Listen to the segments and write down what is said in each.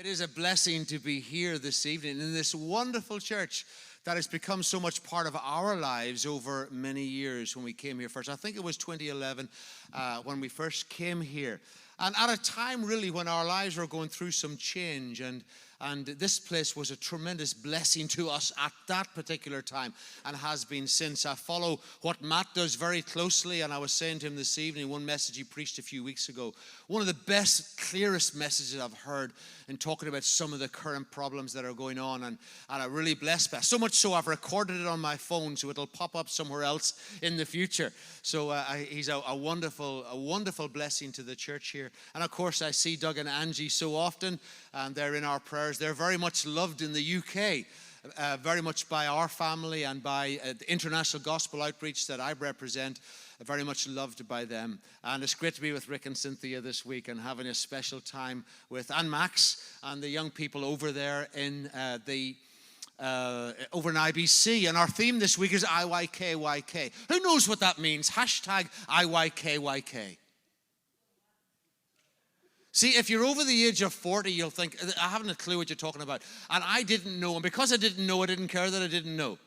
It is a blessing to be here this evening in this wonderful church that has become so much part of our lives over many years when we came here first. I think it was 2011 when we first came here. And at a time really when our lives were going through some change, and this place was a tremendous blessing to us at that particular time and has been since. I follow what Matt does very closely, and I was saying to him this evening, one message he preached a few weeks ago, one of the best, clearest messages I've heard in talking about some of the current problems that are going on, and I'm really blessed by it. So much so I've recorded it on my phone so it'll pop up somewhere else in the future. So he's a wonderful blessing to the church here. And of course I see Doug and Angie so often, and they're in our prayers. They're very much loved in the UK, very much by our family and by the International Gospel Outreach that I represent, very much loved by them. And it's great to be with Rick and Cynthia this week and having a special time with Ann Max and the young people over there in over in IBC. And our theme this week is IYKYK. Who knows what that means? Hashtag IYKYK. See, if you're over the age of 40, you'll think, I haven't a clue what you're talking about. And I didn't know. And because I didn't know, I didn't care that I didn't know.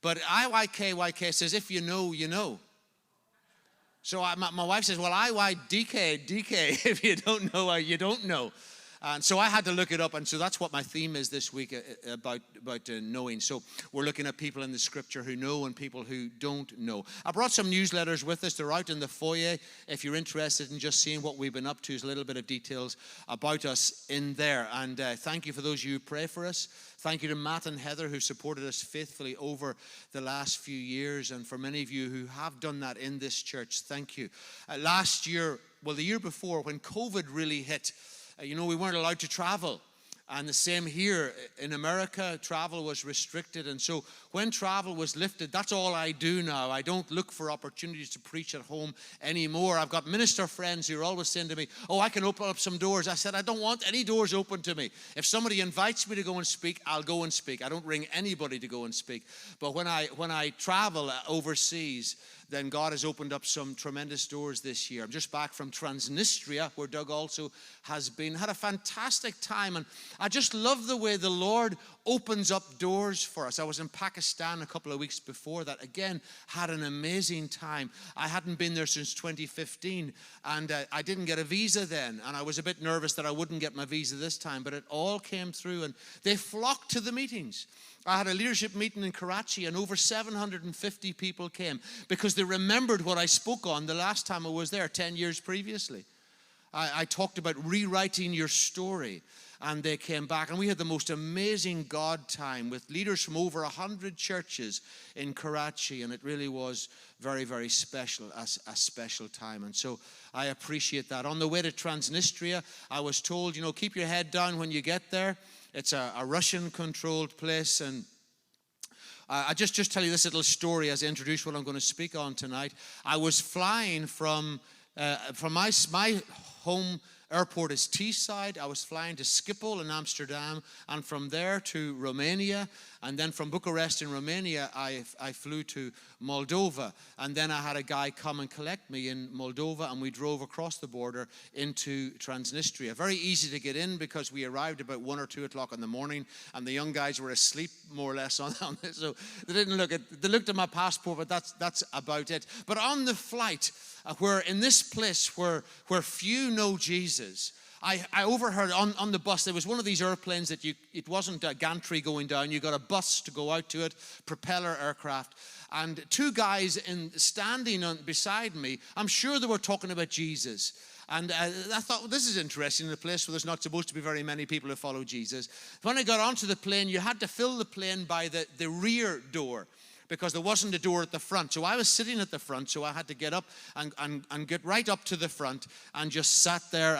But IYKYK says, if you know, you know. So my wife says, well, IYDK, if you don't know, you don't know. And so I had to look it up, and so that's what my theme is this week, about knowing. So we're looking at people in the scripture who know and people who don't know. I brought some newsletters with us. They're out in the foyer. If you're interested in just seeing what we've been up to, there's a little bit of details about us in there. And thank you for those of you who pray for us. Thank you to Matt and Heather who supported us faithfully over the last few years. And for many of you who have done that in this church, thank you. Last year, well, the year before, when COVID really hit, we weren't allowed to travel. And the same here in America, travel was restricted. And so when travel was lifted, that's all I do now. I don't look for opportunities to preach at home anymore. I've got minister friends who are always saying to me, oh, I can open up some doors. I said, I don't want any doors open to me. If somebody invites me to go and speak, I'll go and speak. I don't ring anybody to go and speak. But when I travel overseas, then God has opened up some tremendous doors this year. I'm just back from Transnistria, where Doug also has been. Had a fantastic time, and I just love the way the Lord opens up doors for us. I was in Pakistan a couple of weeks before that. Again, had an amazing time. I hadn't been there since 2015, and I didn't get a visa then, and I was a bit nervous that I wouldn't get my visa this time, but it all came through, and they flocked to the meetings. I had a leadership meeting in Karachi, and over 750 people came because they remembered what I spoke on the last time I was there 10 years previously. I talked about rewriting your story, and they came back, and we had the most amazing God time with leaders from over 100 churches in Karachi, and it really was very, very special, a special time. And so I appreciate that. On the way to Transnistria, I was told, keep your head down when you get there. It's a Russian-controlled place, and I just tell you this little story as I introduce what I'm going to speak on tonight. I was flying from my home airport is Teesside. I was flying to Schiphol in Amsterdam, and from there to Romania, and then from Bucharest in Romania, I flew to Moldova, and then I had a guy come and collect me in Moldova, and we drove across the border into Transnistria. Very easy to get in because we arrived about 1 or 2 o'clock in the morning, and the young guys were asleep more or less on this, so they looked at my passport, but that's about it. But on the flight, where in this place where few know Jesus, I overheard on the bus, there was one of these airplanes that it wasn't a gantry going down, you got a bus to go out to it, propeller aircraft, and 2 guys standing beside me, I'm sure they were talking about Jesus. And I thought, well, this is interesting in a place where there's not supposed to be very many people who follow Jesus. When I got onto the plane, you had to fill the plane by the rear door, because there wasn't a door at the front. So I was sitting at the front, so I had to get up and get right up to the front and just sat there.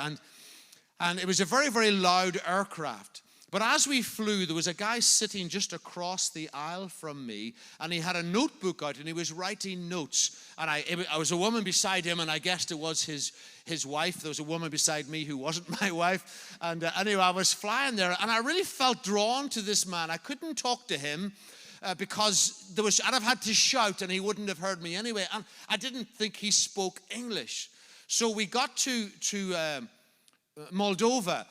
And it was a very, very loud aircraft. But as we flew, there was a guy sitting just across the aisle from me, and he had a notebook out, and he was writing notes. And I was a woman beside him, and I guessed it was his wife. There was a woman beside me who wasn't my wife. And anyway, I was flying there, and I really felt drawn to this man. I couldn't talk to him, because I'd have had to shout and he wouldn't have heard me anyway. And I didn't think he spoke English. So we got to Moldova,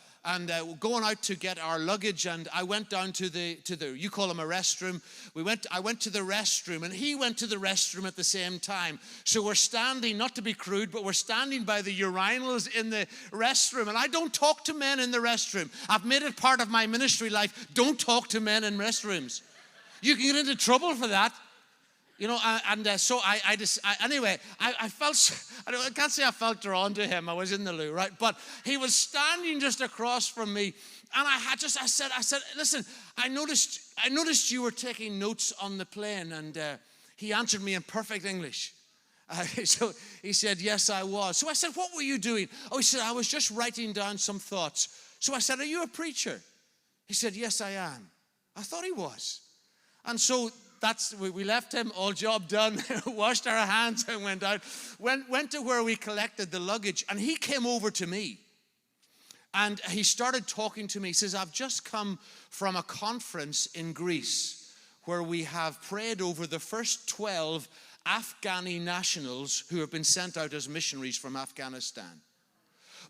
going out to get our luggage, and I went down to the you call them a restroom. I went to the restroom, and he went to the restroom at the same time. So we're standing, not to be crude, but we're standing by the urinals in the restroom. And I don't talk to men in the restroom. I've made it part of my ministry life. Don't talk to men in restrooms. You can get into trouble for that. You know, so I felt, I can't say I felt drawn to him. I was in the loo, right? But he was standing just across from me. And I said, listen, I noticed you were taking notes on the plane. And he answered me in perfect English. So he said, yes, I was. So I said, what were you doing? Oh, he said, I was just writing down some thoughts. So I said, are you a preacher? He said, yes, I am. I thought he was. And so we left him, all job done, washed our hands and went out, went to where we collected the luggage, and he came over to me. And he started talking to me. He says, I've just come from a conference in Greece where we have prayed over the first 12 Afghani nationals who have been sent out as missionaries from Afghanistan.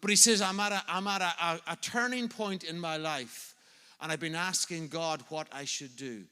But he says, I'm at a turning point in my life, and I've been asking God what I should do.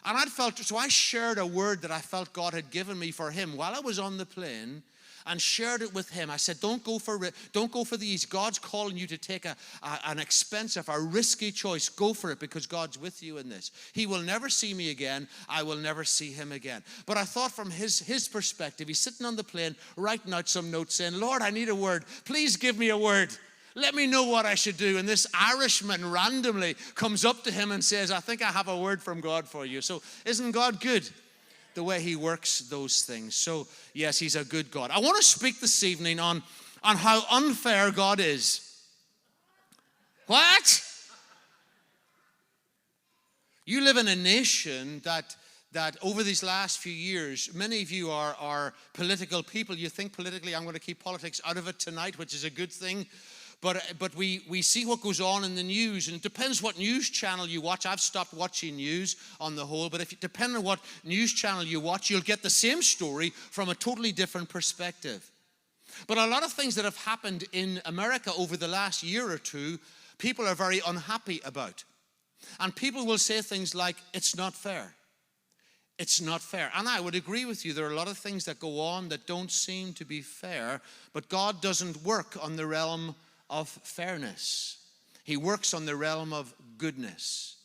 And so I shared a word that I felt God had given me for him while I was on the plane, and shared it with him. I said, don't go for the easy. God's calling you to take an expensive, a risky choice. Go for it, because God's with you in this. He will never see me again. I will never see him again. But I thought from his perspective, he's sitting on the plane writing out some notes saying, Lord, I need a word. Please give me a word. Let me know what I should do. And this Irishman randomly comes up to him and says, I think I have a word from God for you. So isn't God good? The way he works those things. So yes, he's a good God. I want to speak this evening on how unfair God is. What? You live in a nation that over these last few years, many of you are political people. You think politically. I'm going to keep politics out of it tonight, which is a good thing. But we see what goes on in the news, and it depends what news channel you watch. I've stopped watching news on the whole, but depending on what news channel you watch, you'll get the same story from a totally different perspective. But a lot of things that have happened in America over the last year or two, people are very unhappy about. And people will say things like, it's not fair. It's not fair. And I would agree with you. There are a lot of things that go on that don't seem to be fair, but God doesn't work on the realm of fairness. He works on the realm of goodness.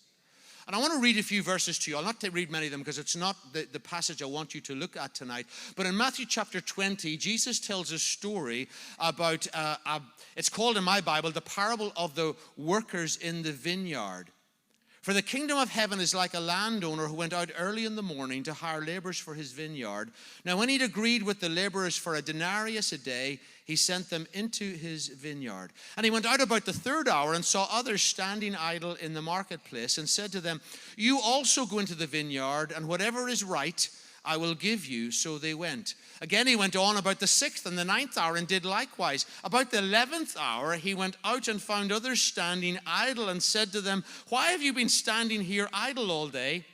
And I want to read a few verses to you. I'll not read many of them because it's not the passage I want you to look at tonight. But in Matthew chapter 20, Jesus tells a story about, it's called in my Bible, the parable of the workers in the vineyard. For the kingdom of heaven is like a landowner who went out early in the morning to hire laborers for his vineyard. Now when he'd agreed with the laborers for a denarius a day, he sent them into his vineyard. And he went out about the third hour and saw others standing idle in the marketplace, and said to them, you also go into the vineyard, and whatever is right I will give you. So they went. Again he went on about the 6th and the 9th hour, and did likewise. About the 11th hour he went out and found others standing idle, and said to them, why have you been standing here idle all day?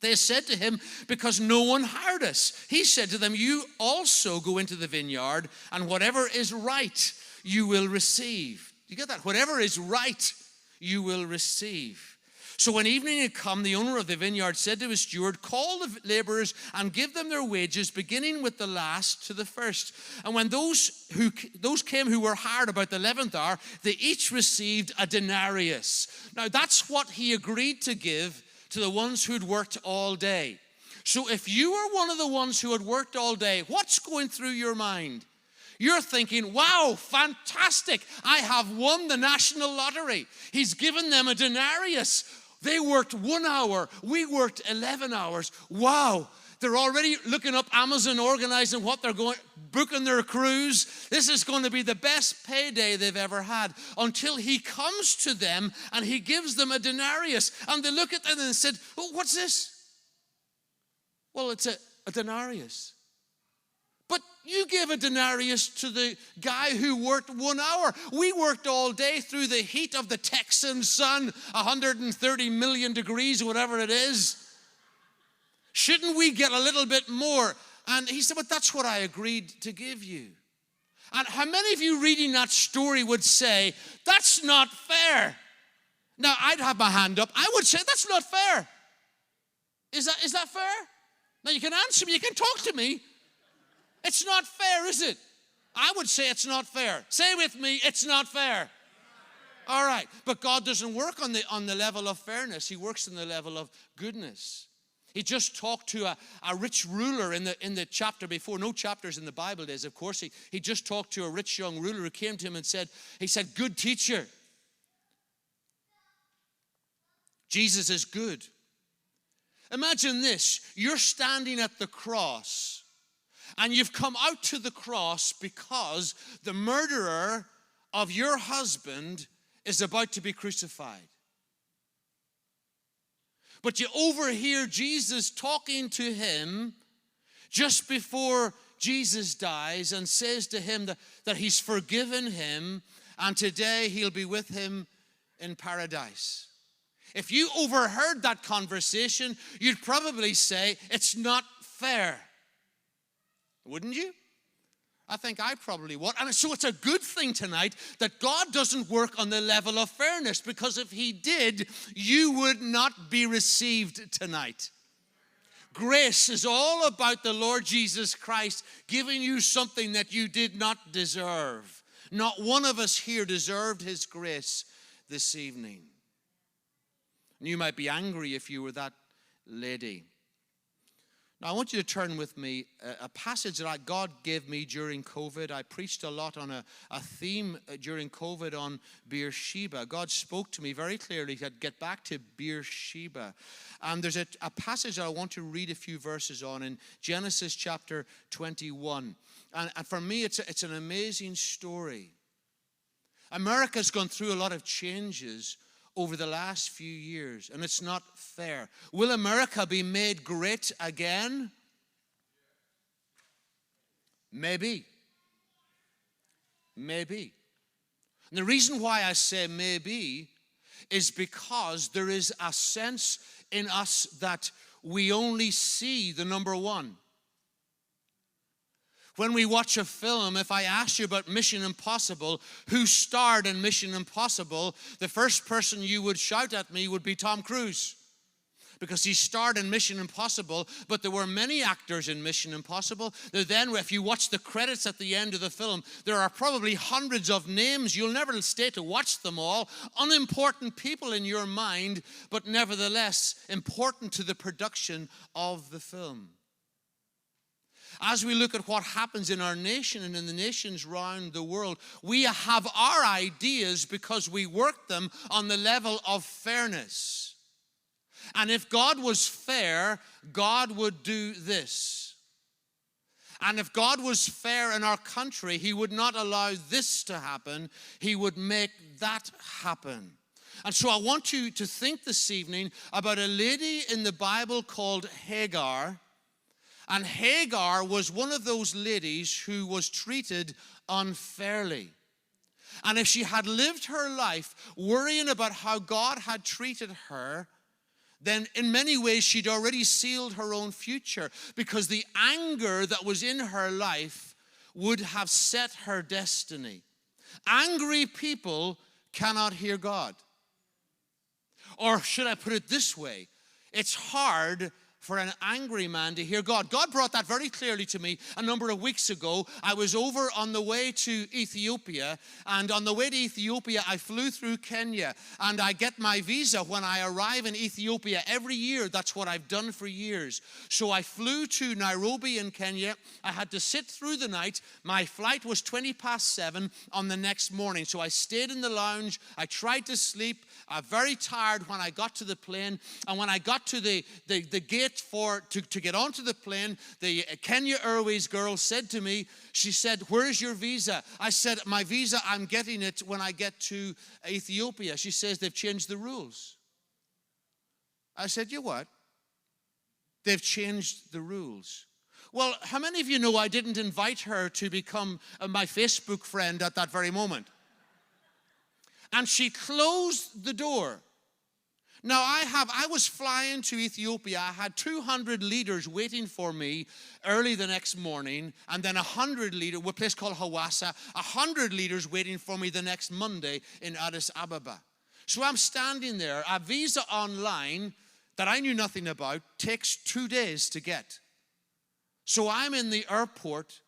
They said to him, because no one hired us. He said to them, you also go into the vineyard, and whatever is right you will receive. You get that? Whatever is right you will receive. So when evening had come, the owner of the vineyard said to his steward, call the laborers and give them their wages, beginning with the last to the first. And when those came who were hired about the 11th hour, they each received a denarius. Now that's what he agreed to give to the ones who'd worked all day. So if you were one of the ones who had worked all day, what's going through your mind? You're thinking, wow, fantastic. I have won the national lottery. He's given them a denarius. They worked 1 hour. We worked 11 hours. Wow. They're already looking up Amazon, organizing what they're going, booking their cruise. This is going to be the best payday they've ever had, until he comes to them and he gives them a denarius. And they look at it and said, oh, what's this? Well, it's a denarius. But you gave a denarius to the guy who worked 1 hour. We worked all day through the heat of the Texan sun, 130 million degrees, whatever it is. Shouldn't we get a little bit more? And he said, but that's what I agreed to give you. And how many of you reading that story would say, that's not fair? Now, I'd have my hand up. I would say, that's not fair. Is that fair? Now, you can answer me. You can talk to me. It's not fair, is it? I would say it's not fair. Say with me, it's not fair. All right. But God doesn't work on the level of fairness. He works on the level of goodness. He just talked to a rich ruler in the chapter before. No chapters in the Bible days, of course. He just talked to a rich young ruler who came to him and said, good teacher. Jesus is good. Imagine this. You're standing at the cross, and you've come out to the cross because the murderer of your husband is about to be crucified. But you overhear Jesus talking to him just before Jesus dies and says to him that he's forgiven him and today he'll be with him in paradise. If you overheard that conversation, you'd probably say, it's not fair. Wouldn't you? I think I probably would. And so it's a good thing tonight that God doesn't work on the level of fairness, because if he did, you would not be received tonight. Grace is all about the Lord Jesus Christ giving you something that you did not deserve. Not one of us here deserved his grace this evening. And you might be angry if you were that lady. Now, I want you to turn with me a passage that God gave me during COVID. I preached a lot on a theme during COVID on Beersheba. God spoke to me very clearly to get back to Beersheba. And there's a passage that I want to read a few verses on in Genesis chapter 21. And for me, it's an amazing story. America's gone through a lot of changes over the last few years, and it's not fair. Will America be made great again? Maybe. Maybe. And the reason why I say maybe is because there is a sense in us that we only see the number one. When we watch a film, if I ask you about Mission Impossible, who starred in Mission Impossible, the first person you would shout at me would be Tom Cruise, because he starred in Mission Impossible, but there were many actors in Mission Impossible. Then, if you watch the credits at the end of the film, there are probably hundreds of names. You'll never stay to watch them all. Unimportant people in your mind, but nevertheless important to the production of the film. As we look at what happens in our nation and in the nations around the world, we have our ideas because we work them on the level of fairness. And if God was fair, God would do this. And if God was fair in our country, he would not allow this to happen. He would make that happen. And so I want you to think this evening about a lady in the Bible called Hagar. And Hagar was one of those ladies who was treated unfairly. And if she had lived her life worrying about how God had treated her, then in many ways she'd already sealed her own future, because the anger that was in her life would have set her destiny. Angry people cannot hear God. Or should I put it this way? It's hard for an angry man to hear God. God brought that very clearly to me a number of weeks ago. I was over on the way to Ethiopia, and on the way to Ethiopia, I flew through Kenya, and I get my visa when I arrive in Ethiopia every year. That's what I've done for years. So I flew to Nairobi in Kenya. I had to sit through the night. My flight was 7:20 on the next morning. So I stayed in the lounge. I tried to sleep. I'm very tired when I got to the plane. And when I got to the gate to get onto the plane, the Kenya Airways girl said to me, she said, "Where is your visa?" I said, "My visa, I'm getting it when I get to Ethiopia." She says, "They've changed the rules." I said, "You what?" "They've changed the rules." Well, how many of you know I didn't invite her to become my Facebook friend at that very moment? And she closed the door. Now, I was flying to Ethiopia. I had 200 leaders waiting for me early the next morning, and then 100 leaders, a place called Hawassa, 100 leaders waiting for me the next Monday in Addis Ababa. So I'm standing there. A visa online that I knew nothing about takes 2 days to get. So I'm in the airport,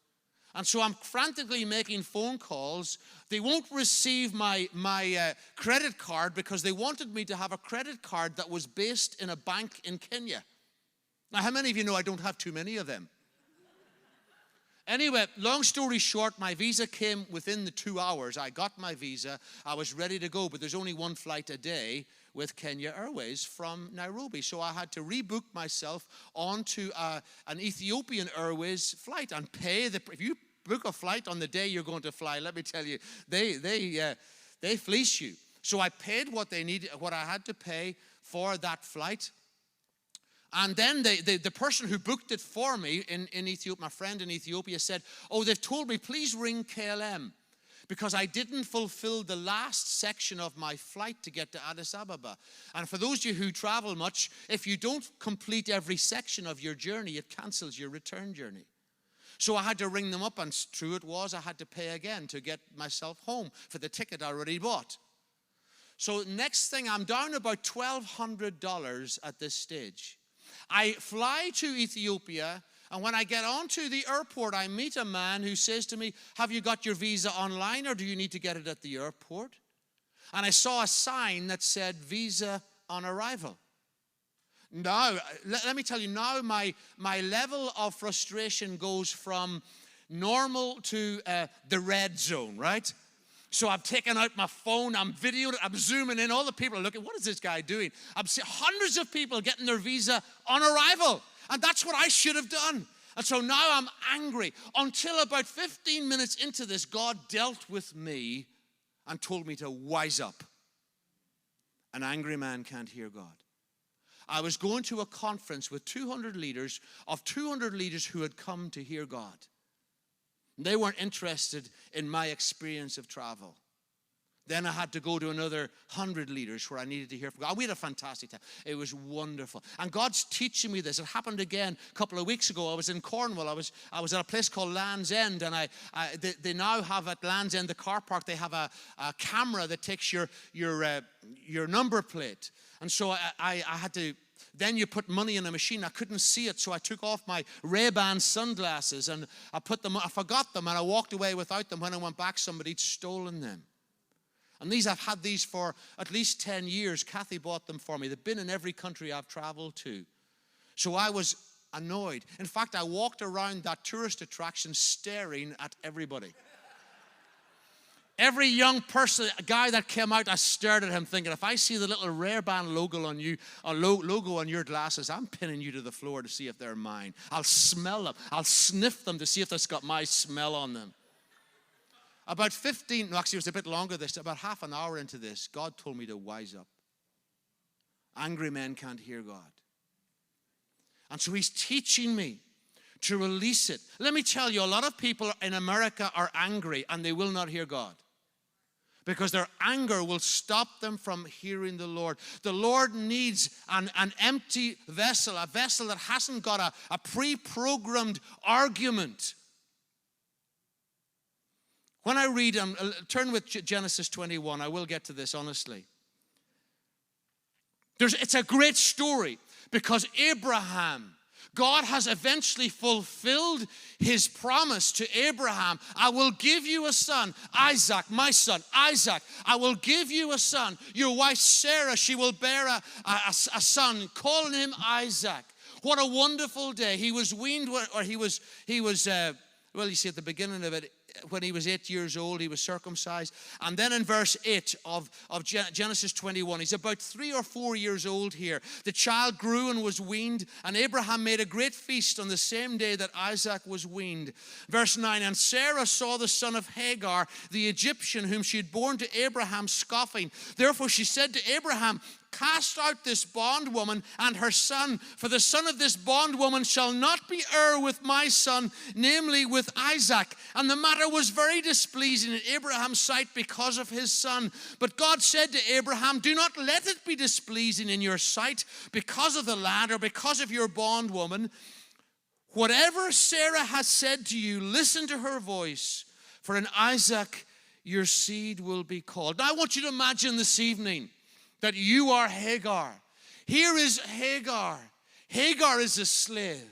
and so I'm frantically making phone calls. They won't receive my credit card because they wanted me to have a credit card that was based in a bank in Kenya. Now, how many of you know I don't have too many of them? Anyway, long story short, my visa came within the 2 hours. I got my visa. I was ready to go, but there's only one flight a day with Kenya Airways from Nairobi. So I had to rebook myself onto an Ethiopian Airways flight and pay if you book a flight on the day you're going to fly, let me tell you, they fleece you. So I paid what I had to pay for that flight. And then the person who booked it for me in Ethiopia, my friend in Ethiopia, said, oh, they've told me, please ring KLM, because I didn't fulfill the last section of my flight to get to Addis Ababa. And for those of you who travel much, if you don't complete every section of your journey, it cancels your return journey. So I had to ring them up, and true it was, I had to pay again to get myself home for the ticket I already bought. So next thing, I'm down about $1,200 at this stage. I fly to Ethiopia, and when I get onto the airport, I meet a man who says to me, have you got your visa online, or do you need to get it at the airport? And I saw a sign that said visa on arrival. Now, let me tell you, now my level of frustration goes from normal to the red zone, right? So I've taken out my phone, I'm videoing it, I'm zooming in, all the people are looking, what is this guy doing? I'm seeing hundreds of people getting their visa on arrival, and that's what I should have done. And so now I'm angry. Until about 15 minutes into this, God dealt with me and told me to wise up. An angry man can't hear God. I was going to a conference with 200 leaders who had come to hear God. They weren't interested in my experience of travel. Then I had to go to another 100 leaders where I needed to hear from God. We had a fantastic time. It was wonderful. And God's teaching me this. It happened again a couple of weeks ago. I was in Cornwall. I was at a place called Land's End, and they now have at Land's End, the car park, they have a camera that takes your number plate. And so I had to, then you put money in a machine. I couldn't see it, so I took off my Ray-Ban sunglasses, and I forgot them, and I walked away without them. When I went back, somebody'd stolen them. And I've had these for at least 10 years. Kathy bought them for me. They've been in every country I've traveled to. So I was annoyed. In fact, I walked around that tourist attraction staring at everybody. Every young person, a guy that came out, I stared at him thinking, if I see the little Ray-Ban logo on you, or logo on your glasses, I'm pinning you to the floor to see if they're mine. I'll smell them. I'll sniff them to see if it's got my smell on them. About actually it was a bit longer this, about half an hour into this, God told me to wise up. Angry men can't hear God. And so he's teaching me to release it. Let me tell you, a lot of people in America are angry and they will not hear God, because their anger will stop them from hearing the Lord. The Lord needs an empty vessel, a vessel that hasn't got a pre-programmed argument. When I read, turn with Genesis 21, I will get to this honestly. It's a great story, because Abraham, God has eventually fulfilled his promise to Abraham. I will give you a son, Isaac, my son, Isaac. I will give you a son. Your wife Sarah, she will bear a son, calling him Isaac. What a wonderful day. He was weaned, or he was well, you see at the beginning of it, when he was 8 years old, he was circumcised. And then in verse 8 of Genesis 21, he's about 3 or 4 years old here. The child grew and was weaned, and Abraham made a great feast on the same day that Isaac was weaned. Verse 9, and Sarah saw the son of Hagar, the Egyptian, whom she had borne to Abraham, scoffing. Therefore she said to Abraham, cast out this bondwoman and her son, for the son of this bondwoman shall not be heir with my son, namely with Isaac. And the matter was very displeasing in Abraham's sight because of his son. But God said to Abraham, do not let it be displeasing in your sight because of the lad or because of your bondwoman. Whatever Sarah has said to you, listen to her voice, for in Isaac your seed will be called. Now I want you to imagine this evening that you are Hagar. Here is Hagar. Hagar is a slave.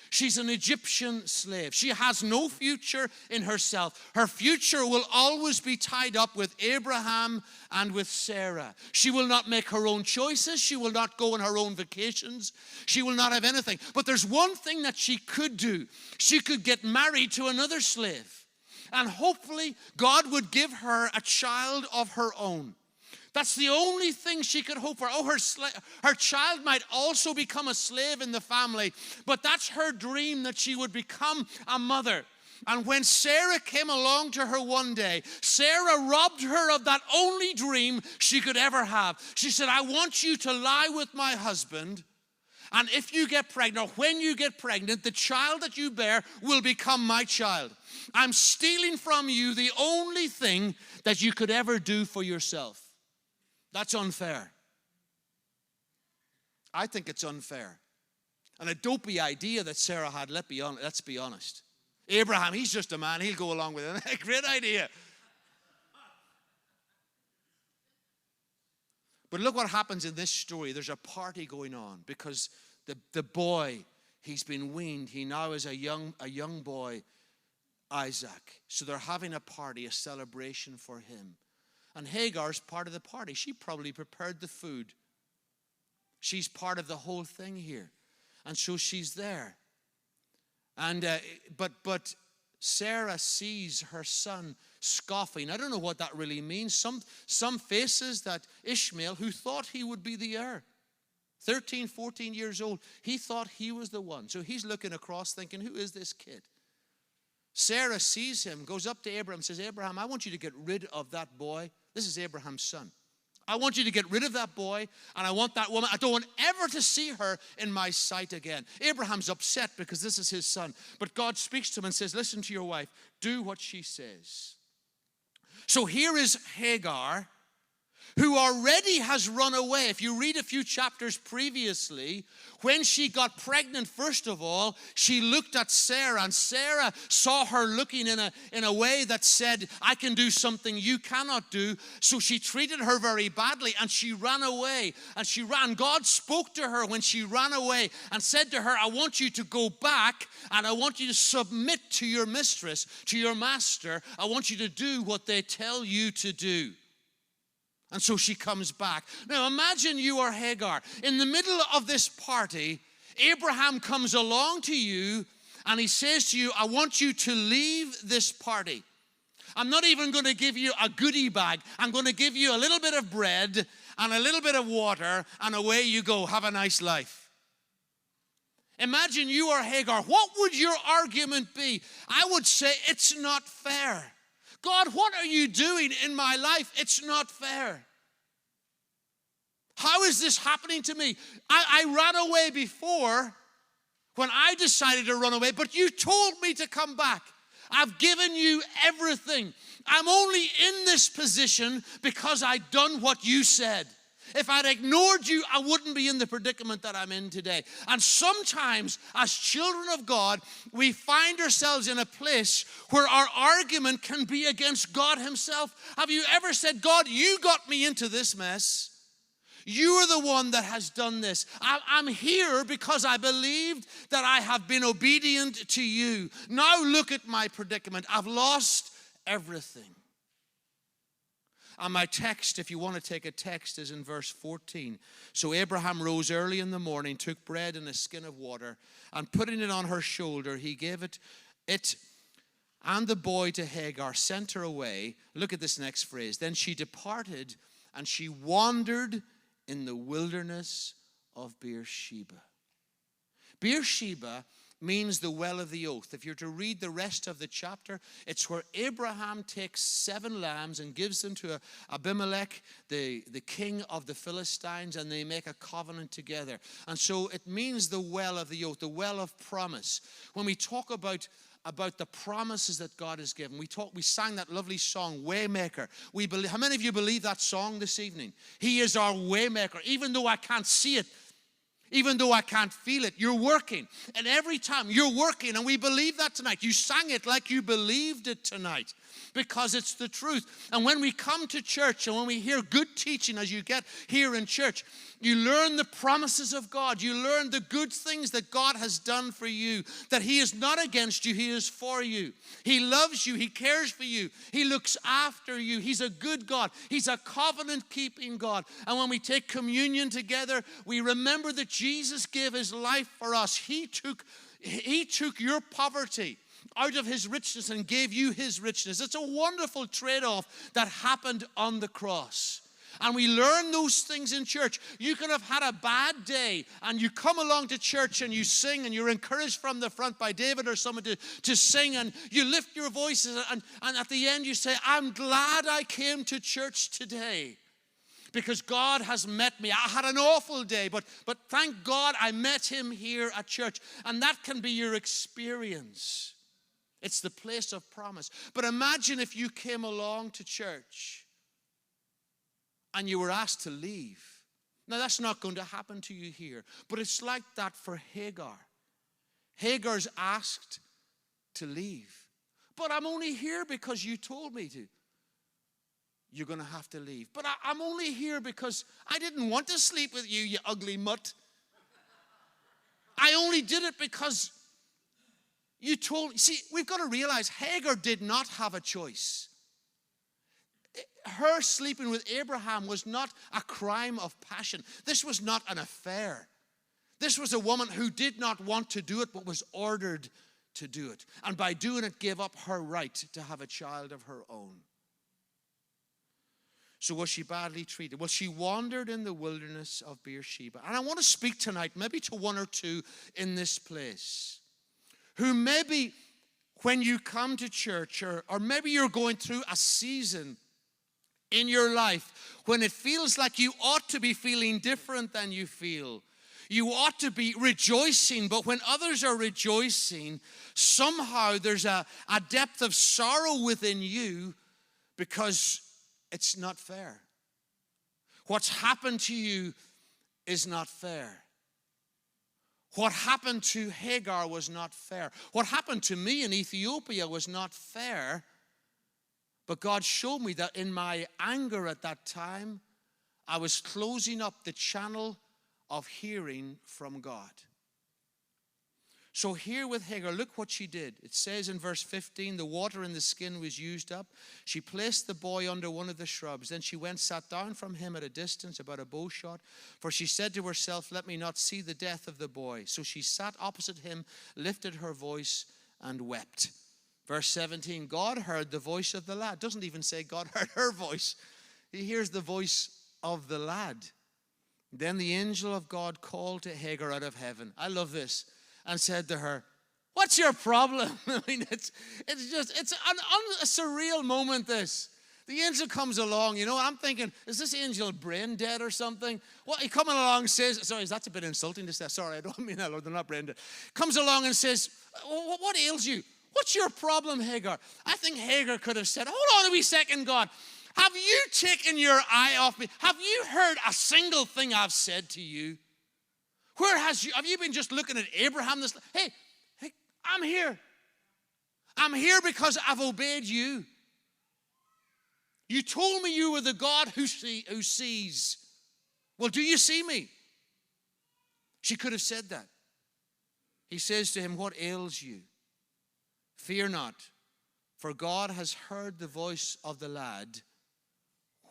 She's an Egyptian slave. She has no future in herself. Her future will always be tied up with Abraham and with Sarah. She will not make her own choices. She will not go on her own vacations. She will not have anything. But there's one thing that she could do. She could get married to another slave. And hopefully God would give her a child of her own. That's the only thing she could hope for. Oh, her child might also become a slave in the family, but that's her dream, that she would become a mother. And when Sarah came along to her one day, Sarah robbed her of that only dream she could ever have. She said, I want you to lie with my husband, and if you get pregnant, or when you get pregnant, the child that you bear will become my child. I'm stealing from you the only thing that you could ever do for yourself. That's unfair. I think it's unfair. And a dopey idea that Sarah had, let's be honest. Abraham, he's just a man, he'll go along with it. Great idea. But look what happens in this story. There's a party going on because the boy, he's been weaned. He now is a young boy, Isaac. So they're having a party, a celebration for him. And Hagar's part of the party. She probably prepared the food. She's part of the whole thing here. And so she's there. And but Sarah sees her son scoffing. I don't know what that really means. Some faces that Ishmael, who thought he would be the heir, 13, 14 years old, he thought he was the one. So he's looking across thinking, who is this kid? Sarah sees him, goes up to Abraham and says, Abraham, I want you to get rid of that boy. This is Abraham's son. I want you to get rid of that boy, and I want that woman. I don't want ever to see her in my sight again. Abraham's upset because this is his son. But God speaks to him and says, listen to your wife. Do what she says. So here is Hagar, who already has run away. If you read a few chapters previously, when she got pregnant, first of all, she looked at Sarah, and Sarah saw her looking in a way that said, I can do something you cannot do. So she treated her very badly, and she ran away. And she ran. God spoke to her when she ran away and said to her, I want you to go back, and I want you to submit to your mistress, to your master. I want you to do what they tell you to do. And so she comes back. Now imagine you are Hagar. In the middle of this party, Abraham comes along to you and he says to you, I want you to leave this party. I'm not even going to give you a goodie bag. I'm going to give you a little bit of bread and a little bit of water, and away you go. Have a nice life. Imagine you are Hagar. What would your argument be? I would say, it's not fair. God, what are you doing in my life? It's not fair. How is this happening to me? I ran away before when I decided to run away, but you told me to come back. I've given you everything. I'm only in this position because I'd done what you said. If I'd ignored you, I wouldn't be in the predicament that I'm in today. And sometimes, as children of God, we find ourselves in a place where our argument can be against God himself. Have you ever said, God, you got me into this mess. You are the one that has done this. I'm here because I believed that I have been obedient to you. Now look at my predicament. I've lost everything. And my text, if you want to take a text, is in verse 14. So Abraham rose early in the morning, took bread and a skin of water, and putting it on her shoulder, he gave it and the boy to Hagar, sent her away. Look at this next phrase. Then she departed, and she wandered in the wilderness of Beersheba. Beersheba means the well of the oath. If you're to read the rest of the chapter, it's where Abraham takes 7 lambs and gives them to Abimelech, the king of the Philistines, and they make a covenant together. And so it means the well of the oath, the well of promise. When we talk about the promises that God has given, we sang that lovely song, Waymaker. How many of you believe that song this evening? He is our Waymaker. Even though I can't see it, even though I can't feel it, you're working. And every time you're working, and we believe that tonight. You sang it like you believed it tonight, because it's the truth. And when we come to church and when we hear good teaching as you get here in church, you learn the promises of God. You learn the good things that God has done for you, that He is not against you, He is for you. He loves you, He cares for you, He looks after you. He's a good God. He's a covenant-keeping God. And when we take communion together, we remember that Jesus gave His life for us. He took your poverty out of His richness and gave you His richness. It's a wonderful trade-off that happened on the cross. And we learn those things in church. You can have had a bad day and you come along to church and you sing and you're encouraged from the front by David or someone to sing, and you lift your voices, and at the end you say, I'm glad I came to church today because God has met me. I had an awful day, but thank God I met Him here at church. And that can be your experience. It's the place of promise. But imagine if you came along to church and you were asked to leave. Now, that's not going to happen to you here, but it's like that for Hagar. Hagar's asked to leave. But I'm only here because you told me to. You're going to have to leave. But I'm only here because I didn't want to sleep with you, you ugly mutt. I only did it because you told. See, we've got to realize Hagar did not have a choice. Her sleeping with Abraham was not a crime of passion. This was not an affair. This was a woman who did not want to do it, but was ordered to do it. And by doing it, gave up her right to have a child of her own. So was she badly treated? Well, she wandered in the wilderness of Beersheba. And I want to speak tonight maybe to one or two in this place who maybe when you come to church, or maybe you're going through a season in your life when it feels like you ought to be feeling different than you feel. You ought to be rejoicing, but when others are rejoicing, somehow there's a depth of sorrow within you because it's not fair. What's happened to you is not fair. What happened to Hagar was not fair. What happened to me in Ethiopia was not fair. But God showed me that in my anger at that time, I was closing up the channel of hearing from God. So here with Hagar, look what she did. It says in verse 15, the water in the skin was used up. She placed the boy under one of the shrubs. Then she went, sat down from him at a distance, about a bow shot. For she said to herself, let me not see the death of the boy. So she sat opposite him, lifted her voice, and wept. Verse 17, God heard the voice of the lad. Doesn't even say God heard her voice. He hears the voice of the lad. Then the angel of God called to Hagar out of heaven. I love this. And said to her, what's your problem? I mean, it's a surreal moment, this. The angel comes along, I'm thinking, is this angel brain dead or something? Well, he coming along and says, sorry, that's a bit insulting to say. Sorry, I don't mean that, Lord, they're not brain dead. Comes along and says, what ails you? What's your problem, Hagar? I think Hagar could have said, hold on a wee second, God. Have you taken your eye off me? Have you heard a single thing I've said to you? Have you been just looking at Abraham? Hey, I'm here. I'm here because I've obeyed you. You told me you were the God who sees. Well, do you see me? She could have said that. He says to him, what ails you? Fear not, for God has heard the voice of the lad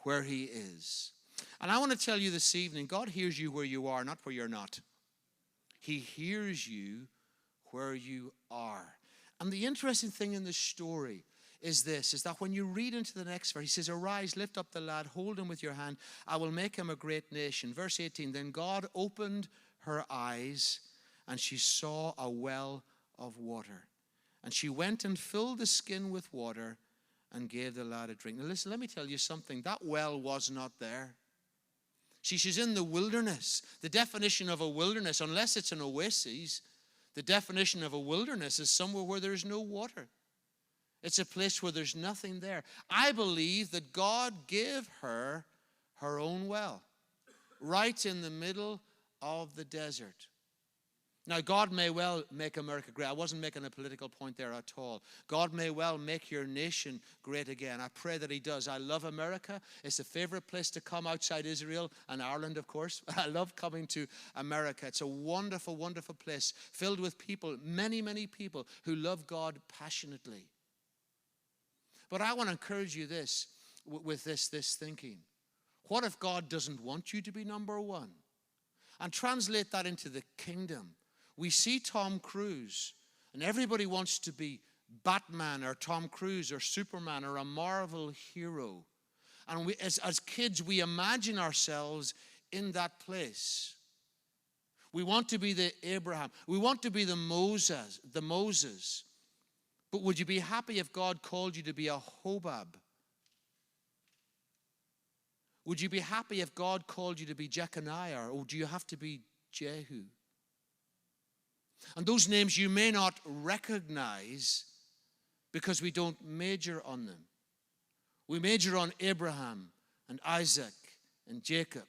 where he is. And I want to tell you this evening, God hears you where you are, not where you're not. He hears you where you are. And the interesting thing in this story is that when you read into the next verse, he says, arise, lift up the lad, hold him with your hand. I will make him a great nation. Verse 18, then God opened her eyes, and she saw a well of water. And she went and filled the skin with water and gave the lad a drink. Now listen, let me tell you something. That well was not there. She's in the wilderness. The definition of a wilderness, unless it's an oasis, the definition of a wilderness is somewhere where there's no water. It's a place where there's nothing there. I believe that God gave her her own well, right in the middle of the desert. Now, God may well make America great. I wasn't making a political point there at all. God may well make your nation great again. I pray that he does. I love America. It's a favorite place to come outside Israel and Ireland, of course. I love coming to America. It's a wonderful, wonderful place filled with people, many, many people who love God passionately. But I want to encourage you with this thinking. What if God doesn't want you to be number one? And translate that into the kingdom. We see Tom Cruise, and everybody wants to be Batman or Tom Cruise or Superman or a Marvel hero. And we, as kids, we imagine ourselves in that place. We want to be the Abraham. We want to be the Moses. But would you be happy if God called you to be a Hobab? Would you be happy if God called you to be Jeconiah, or do you have to be Jehu? And those names you may not recognize because we don't major on them. We major on Abraham and Isaac and Jacob,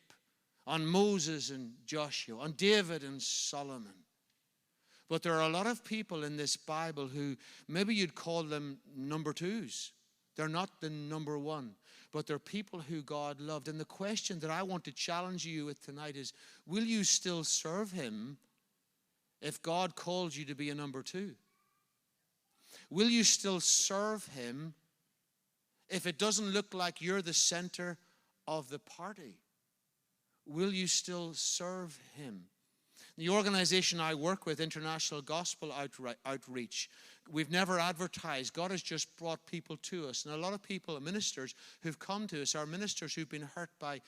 on Moses and Joshua, on David and Solomon. But there are a lot of people in this Bible who maybe you'd call them number twos. They're not the number one, but they're people who God loved. And the question that I want to challenge you with tonight is, will you still serve him if God calls you to be a number two? Will you still serve him if it doesn't look like you're the center of the party? Will you still serve him? The organization I work with, International Gospel Outreach, we've never advertised. God has just brought people to us. And a lot of people, ministers who've come to us, are ministers who've been hurt by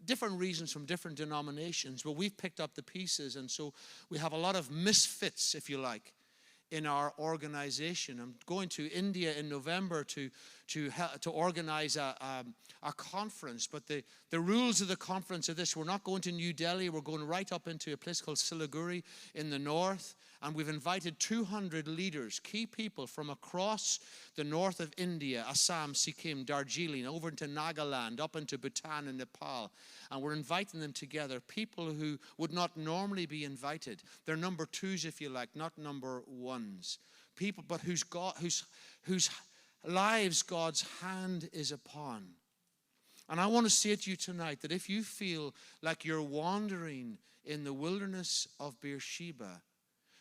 different reasons from different denominations. But we've picked up the pieces. And so we have a lot of misfits, if you like, in our organization. I'm going to India in November to organize a conference. But the rules of the conference are this. We're not going to New Delhi. We're going right up into a place called Siliguri in the north. And we've invited 200 leaders, key people from across the north of India, Assam, Sikkim, Darjeeling, over into Nagaland, up into Bhutan and Nepal. And we're inviting them together, people who would not normally be invited. They're number twos, if you like, not number ones. People, but whose lives God's hand is upon. And I want to say to you tonight that if you feel like you're wandering in the wilderness of Beersheba,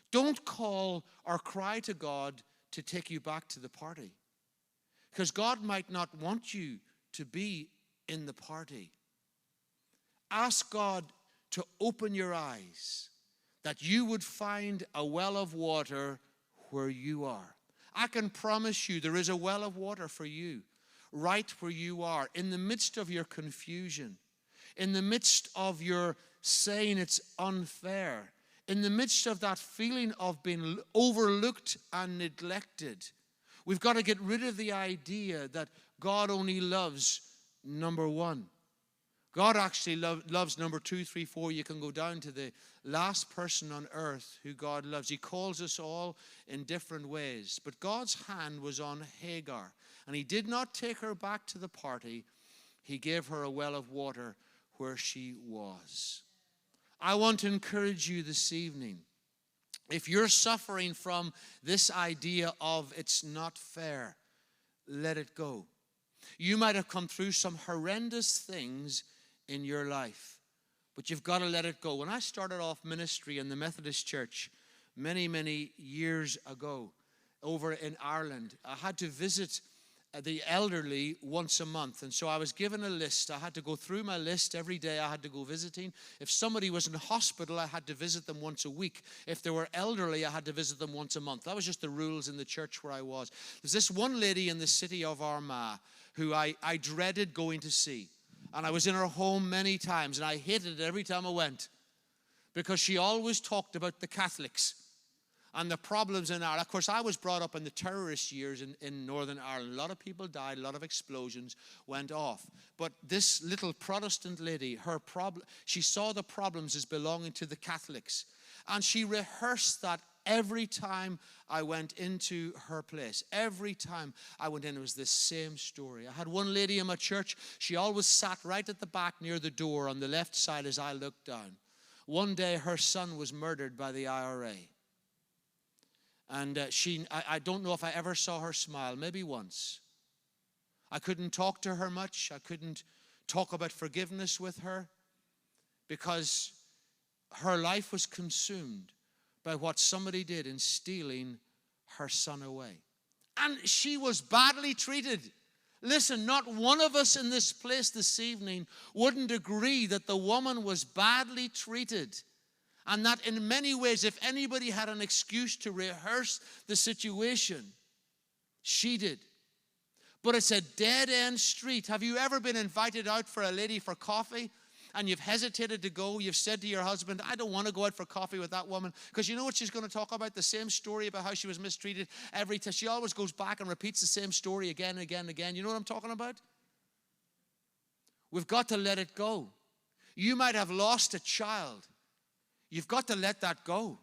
don't call or cry to God to take you back to the party. Because God might not want you to be in the party. Ask God to open your eyes, that you would find a well of water where you are. I can promise you there is a well of water for you right where you are, in the midst of your confusion, in the midst of your saying it's unfair, in the midst of that feeling of being overlooked and neglected. We've got to get rid of the idea that God only loves number one. God actually loves number 2, 3, 4. You can go down to the last person on earth who God loves. He calls us all in different ways. But God's hand was on Hagar. And he did not take her back to the party. He gave her a well of water where she was. I want to encourage you this evening. If you're suffering from this idea of it's not fair, let it go. You might have come through some horrendous things in your life, but you've got to let it go. When I started off ministry in the Methodist Church many, many years ago over in Ireland, I had to visit the elderly once a month. And so I was given a list. I had to go through my list every day. I had to go visiting. If somebody was in hospital, I had to visit them once a week. If they were elderly, I had to visit them once a month. That was just the rules in the church where I was. There's this one lady in the city of Armagh who I dreaded going to see. And I was in her home many times, and I hated it every time I went because she always talked about the Catholics. and the problems in Ireland. Of course, I was brought up in the terrorist years in Northern Ireland. A lot of people died, a lot of explosions went off. But this little Protestant lady, she saw the problems as belonging to the Catholics. And she rehearsed that every time I went into her place. Every time I went in, it was the same story. I had one lady in my church. She always sat right at the back near the door on the left side as I looked down. One day, her son was murdered by the IRA. And I don't know if I ever saw her smile, maybe once. I couldn't talk to her much. I couldn't talk about forgiveness with her because her life was consumed by what somebody did in stealing her son away. And she was badly treated. Listen, not one of us in this place this evening wouldn't agree that the woman was badly treated. And that in many ways, if anybody had an excuse to rehearse the situation, she did. But it's a dead-end street. Have you ever been invited out for a lady for coffee and you've hesitated to go? You've said to your husband, I don't want to go out for coffee with that woman, because you know what she's going to talk about? The same story about how she was mistreated every time. She always goes back and repeats the same story again and again and again. You know what I'm talking about? We've got to let it go. You might have lost a child. You've got to let that go.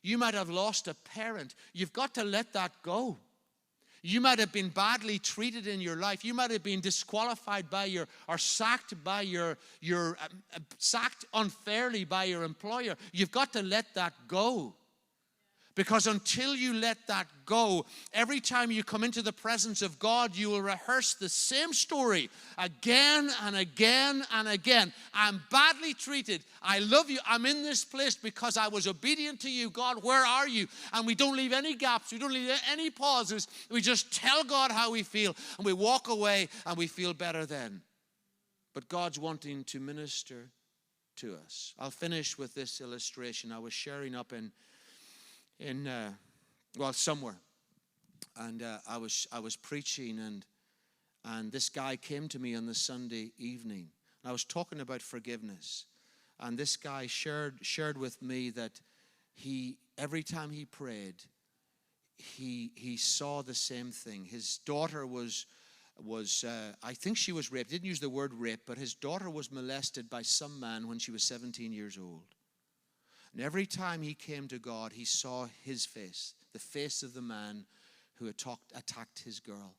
You might have lost a parent. You've got to let that go. You might have been badly treated in your life. You might have been disqualified or sacked sacked unfairly by your employer. You've got to let that go. Because until you let that go, every time you come into the presence of God, you will rehearse the same story again and again and again. I'm badly treated. I love you. I'm in this place because I was obedient to you. God, where are you? And we don't leave any gaps. We don't leave any pauses. We just tell God how we feel, and we walk away and we feel better then. But God's wanting to minister to us. I'll finish with this illustration. I was sharing up in somewhere, and I was preaching, and this guy came to me on the Sunday evening. I was talking about forgiveness, and this guy shared with me that every time he prayed, he saw the same thing. His daughter was I think she was raped. He didn't use the word rape, but his daughter was molested by some man when she was 17 years old. And every time he came to God, he saw his face, the face of the man who attacked his girl.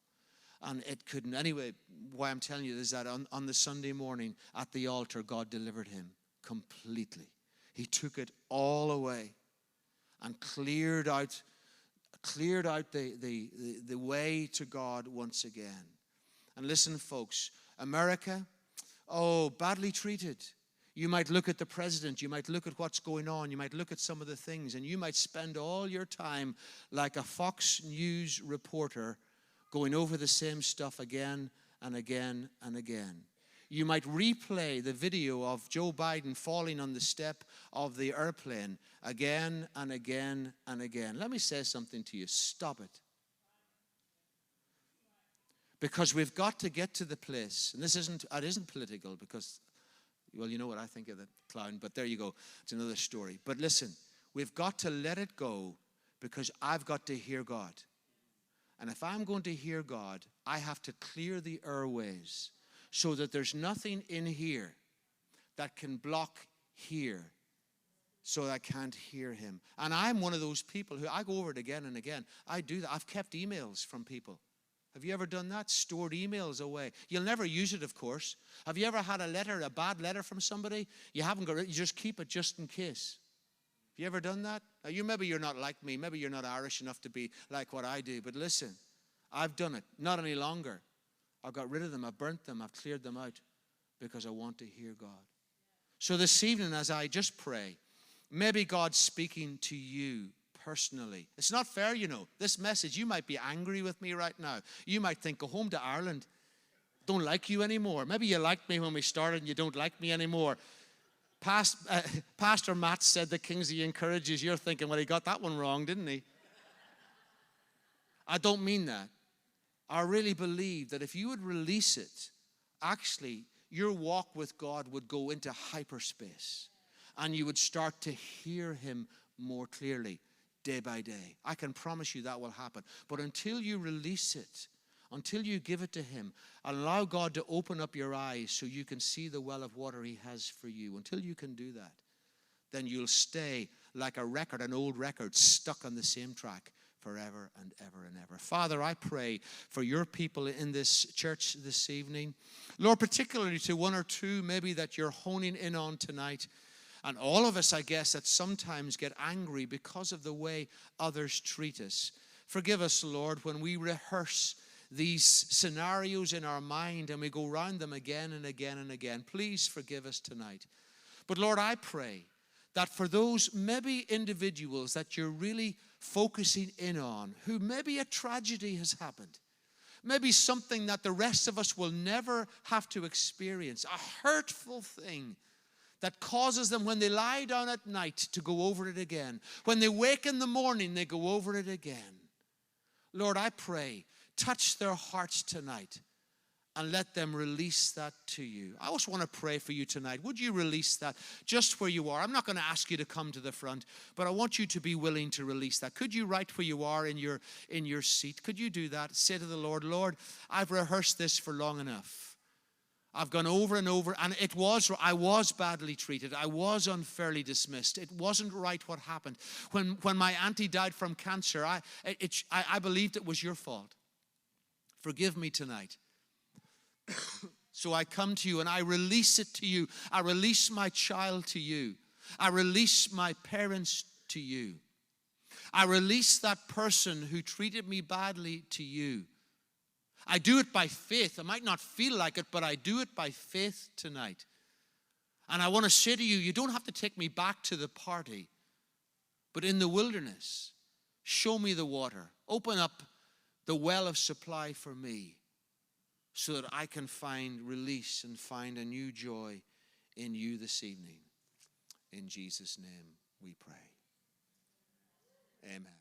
And it couldn't. Anyway, why I'm telling you is that on the Sunday morning at the altar, God delivered him completely. He took it all away and cleared out the way to God once again. And listen, folks, America, badly treated. You might look at the president, you might look at what's going on, you might look at some of the things, and you might spend all your time like a Fox News reporter going over the same stuff again and again and again. You might replay the video of Joe Biden falling on the step of the airplane again and again and again. Let me say something to you. Stop it. Because we've got to get to the place, and it isn't political because, well, you know what I think of the clown, but there you go. It's another story. But listen, we've got to let it go because I've got to hear God. And if I'm going to hear God, I have to clear the airways so that there's nothing in here that can block here so that I can't hear him. And I'm one of those people who I go over it again and again. I do that. I've kept emails from people. Have you ever done that? Stored emails away. You'll never use it, of course. Have you ever had a bad letter from somebody? You haven't got it. You just keep it just in case. Have you ever done that? Now, maybe you're not like me. Maybe you're not Irish enough to be like what I do. But listen, I've done it. Not any longer. I've got rid of them. I've burnt them. I've cleared them out because I want to hear God. So this evening, as I just pray, maybe God's speaking to you personally. It's not fair, this message. You might be angry with me right now. You might think, go home to Ireland. Don't like you anymore. Maybe you liked me when we started and you don't like me anymore. Pastor Matt said that Kingsley encourages. You're thinking, well, he got that one wrong, didn't he? I don't mean that. I really believe that if you would release it, actually, your walk with God would go into hyperspace and you would start to hear him more clearly. day by day. I can promise you that will happen. But until you release it, until you give it to him, allow God to open up your eyes so you can see the well of water he has for you. Until you can do that, then you'll stay like a record, an old record, stuck on the same track forever and ever and ever. Father, I pray for your people in this church this evening. Lord, particularly to one or two maybe that you're honing in on tonight. And all of us, I guess, that sometimes get angry because of the way others treat us. Forgive us, Lord, when we rehearse these scenarios in our mind and we go round them again and again and again. Please forgive us tonight. But Lord, I pray that for those maybe individuals that you're really focusing in on, who maybe a tragedy has happened, maybe something that the rest of us will never have to experience, a hurtful thing that causes them when they lie down at night to go over it again. When they wake in the morning, they go over it again. Lord, I pray, touch their hearts tonight and let them release that to you. I also want to pray for you tonight. Would you release that just where you are? I'm not going to ask you to come to the front, but I want you to be willing to release that. Could you, right where you are in your seat, could you do that? Say to the Lord, Lord, I've rehearsed this for long enough. I've gone over and over, and I was badly treated. I was unfairly dismissed. It wasn't right what happened. When my auntie died from cancer, I believed it was your fault. Forgive me tonight. So I come to you and I release it to you. I release my child to you. I release my parents to you. I release that person who treated me badly to you. I do it by faith. I might not feel like it, but I do it by faith tonight. And I want to say to you, you don't have to take me back to the party, but in the wilderness, show me the water. Open up the well of supply for me so that I can find release and find a new joy in you this evening. In Jesus' name we pray. Amen.